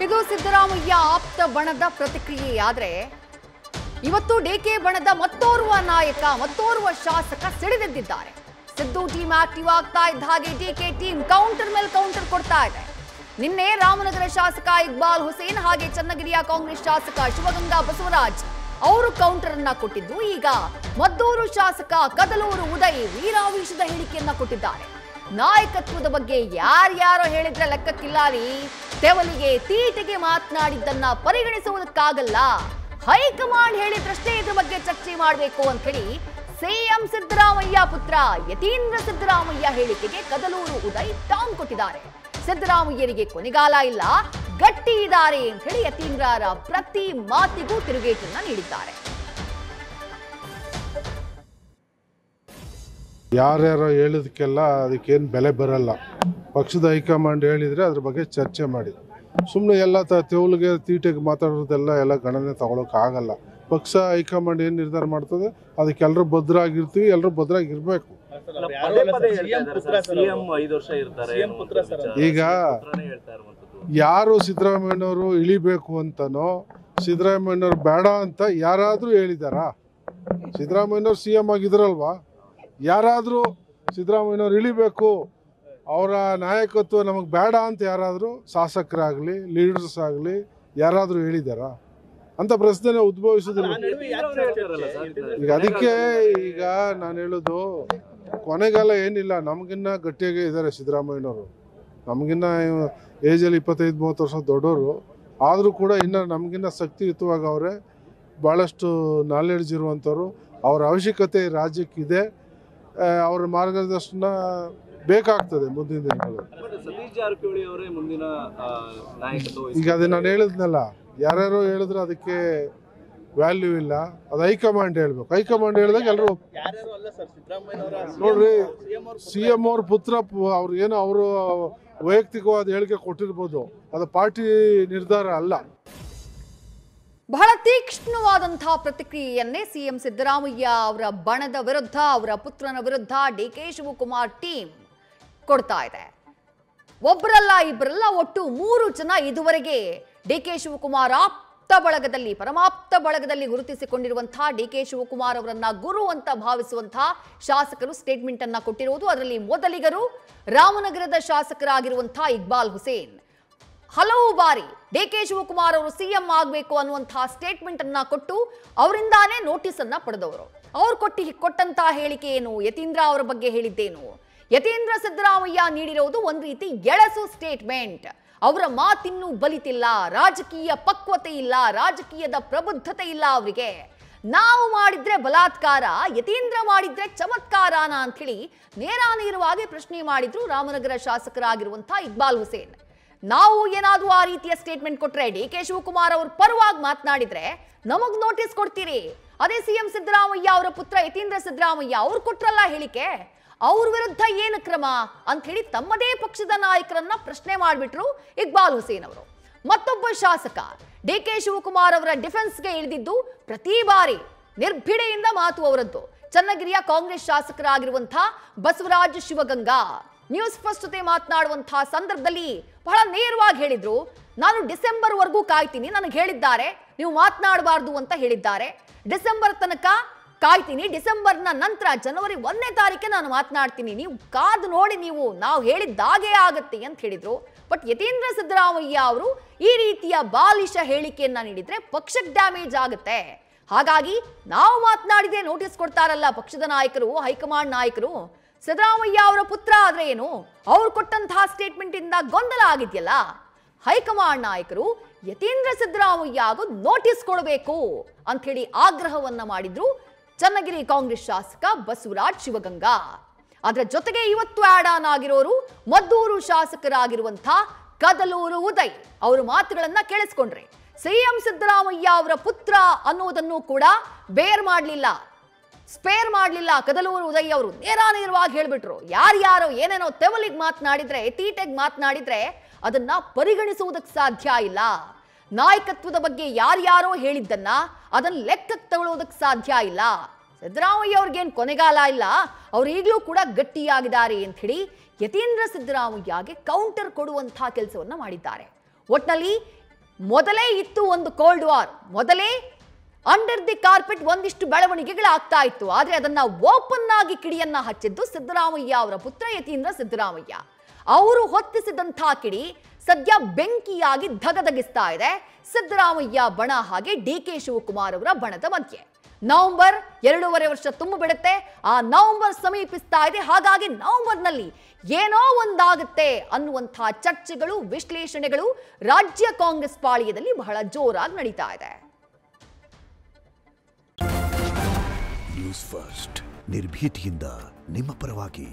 ಇದು ಸಿದ್ದರಾಮಯ್ಯ ಆಪ್ತ ಬಣದ ಪ್ರತಿಕ್ರಿಯೆಯಾದ್ರೆ ಇವತ್ತು ಡಿಕೆ ಬಣದ ಮತ್ತೋರ್ವ ನಾಯಕ ಮತ್ತೋರ್ವ ಶಾಸಕ ಸಿಡಿದೆದ್ದಿದ್ದಾರೆ. ಸಿದ್ದು ಟೀಮ್ ಆಕ್ಟಿವ್ ಆಗ್ತಾ ಇದ್ದ ಹಾಗೆ ಡಿಕೆ ಟೀಮ್ ಕೌಂಟರ್ ಮೇಲೆ ಕೌಂಟರ್ ಕೊಡ್ತಾ ಇದೆ. ನಿನ್ನೆ ರಾಮನಗರ ಶಾಸಕ ಇಕ್ಬಾಲ್ ಹುಸೇನ್ ಹಾಗೆ ಚನ್ನಗಿರಿಯ ಕಾಂಗ್ರೆಸ್ ಶಾಸಕ ಶಿವಗಂಗಾ ಬಸವರಾಜ್ ಅವರು ಕೌಂಟರ್ ಅನ್ನ ಕೊಟ್ಟಿದ್ದು, ಈಗ ಮದ್ದೂರು ಶಾಸಕ ಕದಲೂರು ಉದಯ್ ವೀರಾವೇಶದ ಹೇಳಿಕೆಯನ್ನ ಕೊಟ್ಟಿದ್ದಾರೆ. ನಾಯಕತ್ವದ ಬಗ್ಗೆ ಯಾರ್ಯಾರೋ ಹೇಳಿದ್ರೆ ಲೆಕ್ಕಕ್ಕಿಲ್ಲ ರೀ, ತೆವಲಿಗೆ ತೀಟೆಗೆ ಮಾತನಾಡಿದ್ದನ್ನ ಪರಿಗಣಿಸುವುದಕ್ಕಾಗಲ್ಲ, ಹೈಕಮಾಂಡ್ ಹೇಳಿದ್ರಷ್ಟೇ ಇದ್ರ ಬಗ್ಗೆ ಚರ್ಚೆ ಮಾಡಬೇಕು ಅಂತ ಹೇಳಿ ಸಿಎಂ ಸಿದ್ದರಾಮಯ್ಯ ಪುತ್ರ ಯತೀಂದ್ರ ಸಿದ್ದರಾಮಯ್ಯ ಹೇಳಿಕೆಗೆ ಕದಲೂರು ಉದಯ್ ಟಾಂಗ್ ಕೊಟ್ಟಿದ್ದಾರೆ. ಸಿದ್ದರಾಮಯ್ಯರಿಗೆ ಕೊನೆಗಾಲ ಇಲ್ಲ, ಗಟ್ಟಿ ಇದ್ದಾರೆ ಅಂತ ಹೇಳಿ ಯತೀಂದ್ರರ ಪ್ರತಿ ಮಾತಿಗೂ ತಿರುಗೇಟನ್ನ ನೀಡಿದ್ದಾರೆ. ಯಾರ್ಯಾರೋ ಹೇಳಿದಕ್ಕೆಲ್ಲ ಅದಕ್ಕೇನು ಬೆಲೆ ಬರಲ್ಲ. ಪಕ್ಷದ ಹೈಕಮಾಂಡ್ ಹೇಳಿದರೆ ಅದ್ರ ಬಗ್ಗೆ ಚರ್ಚೆ ಮಾಡಿ. ಸುಮ್ಮನೆ ಎಲ್ಲ ತೆವಲಿಗೆ ತೀಟೆಗೆ ಮಾತಾಡೋದೆಲ್ಲ ಗಣನೆ ತಗೊಳಕ್ಕಾಗಲ್ಲ. ಪಕ್ಷ ಹೈಕಮಾಂಡ್ ಏನು ನಿರ್ಧಾರ ಮಾಡ್ತದೆ ಅದಕ್ಕೆಲ್ಲರೂ ಭದ್ರಾಗಿರ್ತೀವಿ, ಎಲ್ಲರೂ ಭದ್ರಾಗಿರ್ಬೇಕು. ಈಗ ಯಾರು ಸಿದ್ದರಾಮಯ್ಯನವರು ಇಳಿಬೇಕು ಅಂತನೋ ಸಿದ್ದರಾಮಯ್ಯನವ್ರು ಬೇಡ ಅಂತ ಯಾರಾದರೂ ಹೇಳಿದಾರಾ? ಸಿದ್ದರಾಮಯ್ಯನವ್ರು CM ಆಗಿದ್ರಲ್ವಾ? ಯಾರಾದರೂ ಸಿದ್ದರಾಮಯ್ಯನವ್ರು ಇಳಿಬೇಕು, ಅವರ ನಾಯಕತ್ವ ನಮಗೆ ಬೇಡ ಅಂತ ಯಾರಾದರೂ ಶಾಸಕರಾಗಲಿ ಲೀಡರ್ಸ್ ಆಗಲಿ ಯಾರಾದರೂ ಹೇಳಿದಾರಾ ಅಂತ ಪ್ರಶ್ನೆ ಉದ್ಭವಿಸೋದಿಲ್ಲ. ಈಗ ಅದಕ್ಕೆ ಈಗ ನಾನು ಹೇಳೋದು, ಕೊನೆಗಾಲ ಏನಿಲ್ಲ, ನಮಗಿನ್ನ ಗಟ್ಟಿಯಾಗೇ ಇದ್ದಾರೆ ಸಿದ್ದರಾಮಯ್ಯನವರು. ನಮಗಿನ್ನ ಏಜಲ್ಲಿ 25-30 ವರ್ಷ ದೊಡ್ಡವರು ಆದರೂ ಕೂಡ ಇನ್ನು ನಮಗಿನ್ನ ಶಕ್ತಿಯುತವಾಗಿ ಅವರೇ, ಭಾಳಷ್ಟು ನಾಲೆಡ್ಜ್ ಇರುವಂಥವ್ರು. ಅವರ ಅವಶ್ಯಕತೆ ರಾಜ್ಯಕ್ಕಿದೆ, ಅವರ ಮಾರ್ಗದರ್ಶನ ಬೇಕಾಗ್ತದೆ ಮುಂದಿನ ದಿನಗಳಲ್ಲಿ. ಈಗ ಅದು ನಾನು ಹೇಳಿದ್ನಲ್ಲ, ಯಾರ್ಯಾರೋ ಹೇಳಿದ್ರೆ ಅದಕ್ಕೆ ವ್ಯಾಲ್ಯೂ ಇಲ್ಲ, ಅದು ಹೈಕಮಾಂಡ್ ಹೇಳ್ಬೇಕು. ಹೈಕಮಾಂಡ್ ಹೇಳಿದಾಗ ಎಲ್ಲರೂ ನೋಡ್ರಿ, CM ಅವ್ರ ಪುತ್ರ ಅವ್ರಿಗೇನೋ ಅವರು ವೈಯಕ್ತಿಕವಾದ ಹೇಳಿಕೆ ಕೊಟ್ಟಿರ್ಬೋದು, ಅದು ಪಾರ್ಟಿ ನಿರ್ಧಾರ ಅಲ್ಲ. ಬಹಳ ತೀಕ್ಷ್ಣವಾದಂತಹ ಪ್ರತಿಕ್ರಿಯೆಯನ್ನೇ ಸಿಎಂ ಸಿದ್ದರಾಮಯ್ಯ ಅವರ ಬಣದ ವಿರುದ್ಧ, ಅವರ ಪುತ್ರನ ವಿರುದ್ಧ DK ಶಿವಕುಮಾರ್ ಟೀಮ್ ಕೊಡ್ತಾ ಇದೆ. ಒಬ್ಬರಲ್ಲ ಇಬ್ಬರಲ್ಲ, ಒಟ್ಟು 3 ಜನ ಇದುವರೆಗೆ DK ಶಿವಕುಮಾರ್ ಆಪ್ತ ಬಳಗದಲ್ಲಿ, ಪರಮಾಪ್ತ ಬಳಗದಲ್ಲಿ ಗುರುತಿಸಿಕೊಂಡಿರುವಂತಹ DK ಶಿವಕುಮಾರ್ ಅವರನ್ನ ಗುರು ಅಂತ ಭಾವಿಸುವಂತಹ ಶಾಸಕರು ಸ್ಟೇಟ್ಮೆಂಟ್ ಅನ್ನ ಕೊಟ್ಟಿರುವುದು. ಅದರಲ್ಲಿ ಮೊದಲಿಗರು ರಾಮನಗರದ ಶಾಸಕರಾಗಿರುವಂತಹ ಇಕ್ಬಾಲ್ ಹುಸೇನ್ ಹಲವು ಬಾರಿ DK ಶಿವಕುಮಾರ್ ಅವರು CM ಆಗಬೇಕು ಅನ್ನುವಂತಹ ಸ್ಟೇಟ್ಮೆಂಟ್ ಅನ್ನ ಕೊಟ್ಟು ಅವರಿಂದಾನೇ ನೋಟಿಸ್ ಅನ್ನ ಪಡೆದವರು. ಅವ್ರು ಕೊಟ್ಟಂತಹ ಹೇಳಿಕೆ ಏನು, ಯತೀಂದ್ರ ಅವರ ಬಗ್ಗೆ ಹೇಳಿದ್ದೇನು? ಯತೀಂದ್ರ ಸಿದ್ದರಾಮಯ್ಯ ನೀಡಿರುವುದು ಒಂದು ರೀತಿ ಎಳಸು ಸ್ಟೇಟ್ಮೆಂಟ್. ಅವರ ಮಾತಿನ್ನೂ ಬಲಿತಿಲ್ಲ, ರಾಜಕೀಯ ಪಕ್ವತೆ ಇಲ್ಲ, ರಾಜಕೀಯದ ಪ್ರಬುದ್ಧತೆ ಇಲ್ಲ ಅವರಿಗೆ. ನಾವು ಮಾಡಿದ್ರೆ ಬಲಾತ್ಕಾರ, ಯತೀಂದ್ರ ಮಾಡಿದ್ರೆ ಚಮತ್ಕಾರನ ಅಂತ ಹೇಳಿ ನೇರಾನೇರವಾಗಿ ಪ್ರಶ್ನೆ ಮಾಡಿದ್ರು ರಾಮನಗರ ಶಾಸಕರಾಗಿರುವಂತಹ ಇಕ್ಬಾಲ್ ಹುಸೇನ್. ನಾವು ಏನಾದ್ರೂ ಆ ರೀತಿಯ ಸ್ಟೇಟ್ಮೆಂಟ್ ಕೊಟ್ರೆ, DK ಶಿವಕುಮಾರ್ ಅವ್ರ ಪರವಾಗಿ ಮಾತನಾಡಿದ್ರೆ ನಮಗ್ ನೋಟಿಸ್ ಕೊಡ್ತೀರಿ. ಅದೇ CM ಸಿದ್ದರಾಮಯ್ಯ ಅವರ ಪುತ್ರ ಯತೀಂದ್ರ ಸಿದ್ದರಾಮಯ್ಯ ಅವ್ರು ಕೊಟ್ರಲ್ಲ ಹೇಳಿಕೆ, ಅವ್ರ ವಿರುದ್ಧ ಏನು ಕ್ರಮ ಅಂತ ಹೇಳಿ ತಮ್ಮದೇ ಪಕ್ಷದ ನಾಯಕರನ್ನ ಪ್ರಶ್ನೆ ಮಾಡಿಬಿಟ್ರು ಇಕ್ಬಾಲ್ ಹುಸೇನ್ ಅವರು. ಮತ್ತೊಬ್ಬ ಶಾಸಕ DK ಶಿವಕುಮಾರ್ ಅವರ ಡಿಫೆನ್ಸ್ಗೆ ಇಳಿದಿದ್ದು, ಪ್ರತಿ ಬಾರಿ ನಿರ್ಭಿಡೆಯಿಂದ ಮಾತು ಅವರದ್ದು. ಚನ್ನಗಿರಿಯ ಕಾಂಗ್ರೆಸ್ ಶಾಸಕರಾಗಿರುವಂತಹ ಬಸವರಾಜ್ ಶಿವಗಂಗಾ ನ್ಯೂಸ್ ಫಸ್ಟ್ ಜೊತೆ ಮಾತನಾಡುವಂತಹ ಸಂದರ್ಭದಲ್ಲಿ ಬಹಳ ನೇರವಾಗಿ ಹೇಳಿದ್ರು, ನಾನು ಡಿಸೆಂಬರ್ ವರೆಗೂ ಕಾಯ್ತೀನಿ, ನನಗೆ ಹೇಳಿದ್ದಾರೆ ನೀವು ಮಾತನಾಡಬಾರ್ದು ಅಂತ ಹೇಳಿದ್ದಾರೆ. ಡಿಸೆಂಬರ್ ತನಕ ಕಾಯ್ತೀನಿ, ಡಿಸೆಂಬರ್ನ ನಂತರ ಜನವರಿ 1ನೇ ತಾರೀಕೆ ನಾನು ಮಾತನಾಡ್ತೀನಿ, ನೀವು ಕಾದು ನೋಡಿ, ನೀವು ನಾವು ಹೇಳಿದ್ದಾಗೇ ಆಗತ್ತೆ ಅಂತ ಹೇಳಿದ್ರು. ಬಟ್ ಯತೀಂದ್ರ ಸಿದ್ದರಾಮಯ್ಯ ಅವರು ಈ ರೀತಿಯ ಬಾಲಿಶ ಹೇಳಿಕೆಯನ್ನ ನೀಡಿದ್ರೆ ಪಕ್ಷಕ್ಕೆ ಡ್ಯಾಮೇಜ್ ಆಗುತ್ತೆ, ಹಾಗಾಗಿ ನಾವು ಮಾತನಾಡಿದೆ ನೋಟಿಸ್ ಕೊಡ್ತಾರಲ್ಲ ಪಕ್ಷದ ನಾಯಕರು, ಹೈಕಮಾಂಡ್ ನಾಯಕರು. ಸಿದ್ದರಾಮಯ್ಯ ಅವರ ಪುತ್ರ ಆದ್ರೆ ಏನು, ಅವ್ರು ಕೊಟ್ಟಂತಹ ಸ್ಟೇಟ್ಮೆಂಟ್ ಇಂದ ಗೊಂದಲ ಆಗಿದೆಯಲ್ಲ, ಹೈಕಮಾಂಡ್ ನಾಯಕರು ಯತೀಂದ್ರ ಸಿದ್ದರಾಮಯ್ಯ ನೋಟಿಸ್ ಕೊಡಬೇಕು ಅಂತ ಹೇಳಿ ಆಗ್ರಹವನ್ನ ಮಾಡಿದ್ರು ಚನ್ನಗಿರಿ ಕಾಂಗ್ರೆಸ್ ಶಾಸಕ ಬಸವರಾಜ್ ಶಿವಗಂಗಾ. ಅದರ ಜೊತೆಗೆ ಇವತ್ತು ಆಡ್ ಆನ್ ಆಗಿರೋರು ಮದ್ದೂರು ಶಾಸಕರಾಗಿರುವಂತಹ ಕದಲೂರು ಉದಯ್ ಅವರ ಮಾತುಗಳನ್ನ ಕೇಳಿಸ್ಕೊಂಡ್ರೆ, CM ಸಿದ್ದರಾಮಯ್ಯ ಅವರ ಪುತ್ರ ಅನ್ನೋದನ್ನು ಕೂಡ ಸ್ಪೇರ್ ಮಾಡಲಿಲ್ಲ ಕದಲೂರು ಉದಯ್ ಅವರು. ನೇರಾನೇರವಾಗಿ ಹೇಳ್ಬಿಟ್ರು, ಯಾರ್ಯಾರೋ ಏನೇನೋ ತೆವಲಿಗೆ ಮಾತನಾಡಿದ್ರೆ, ತೀಟೆಗೆ ಮಾತನಾಡಿದ್ರೆ ಅದನ್ನ ಪರಿಗಣಿಸುವುದಕ್ಕೆ ಸಾಧ್ಯ ಇಲ್ಲ. ನಾಯಕತ್ವದ ಬಗ್ಗೆ ಯಾರ್ಯಾರೋ ಹೇಳಿದ್ದನ್ನ ಅದನ್ನ ಲೆಕ್ಕಕ್ಕೆ ತಗೊಳ್ಳೋದಕ್ಕೆ ಸಾಧ್ಯ ಇಲ್ಲ. ಸಿದ್ದರಾಮಯ್ಯ ಅವ್ರಿಗೇನು ಕೊನೆಗಾಲ ಇಲ್ಲ, ಅವ್ರು ಈಗಲೂ ಕೂಡ ಗಟ್ಟಿಯಾಗಿದ್ದಾರೆ ಅಂತ ಹೇಳಿ ಯತೀಂದ್ರ ಸಿದ್ದರಾಮಯ್ಯಗೆ ಕೌಂಟರ್ ಕೊಡುವಂತಹ ಕೆಲಸವನ್ನ ಮಾಡಿದ್ದಾರೆ. ಒಟ್ನಲ್ಲಿ ಮೊದಲೇ ಇತ್ತು ಒಂದು ಕೋಲ್ಡ್ ವಾರ್, ಮೊದಲೇ ಅಂಡರ್ ದಿ ಕಾರ್ಪೆಟ್ ಒಂದಿಷ್ಟು ಬೆಳವಣಿಗೆಗಳಾಗ್ತಾ ಇತ್ತು. ಆದ್ರೆ ಅದನ್ನ ಓಪನ್ ಆಗಿ ಕಿಡಿಯನ್ನ ಹಚ್ಚಿದ್ದು ಸಿದ್ದರಾಮಯ್ಯ ಅವರ ಪುತ್ರ ಯತೀಂದ್ರ ಸಿದ್ದರಾಮಯ್ಯ. ಅವರು ಹೊತ್ತಿಸಿದಂಥ ಕಿಡಿ ಸದ್ಯ ಬೆಂಕಿಯಾಗಿ ಧಗಧಗಿಸ್ತಾ ಇದೆ ಸಿದ್ದರಾಮಯ್ಯ ಬಣ ಹಾಗೆ ಡಿ.ಕೆ. ಶಿವಕುಮಾರ್ ಅವರ ಬಣದ ಮಧ್ಯೆ. ನವೆಂಬರ್ 2.5 ವರ್ಷ ತುಂಬ ಬಿಡುತ್ತೆ. ಆ ನವೆಂಬರ್ ಸಮೀಪಿಸ್ತಾ ಇದೆ. ಹಾಗಾಗಿ ನವೆಂಬರ್ನಲ್ಲಿ ಏನೋ ಒಂದಾಗುತ್ತೆ ಅನ್ನುವಂಥ ಚರ್ಚೆಗಳು, ವಿಶ್ಲೇಷಣೆಗಳು ರಾಜ್ಯ ಕಾಂಗ್ರೆಸ್ ಪಾಳ್ಯದಲ್ಲಿ ಬಹಳ ಜೋರಾಗಿ ನಡೀತಾ ಇದೆ. ನ್ಯೂಸ್ ಫಸ್ಟ್ ನಿರ್ಭೀತಿಯಿಂದ ನಿಮ್ಮ ಪರವಾಗಿ.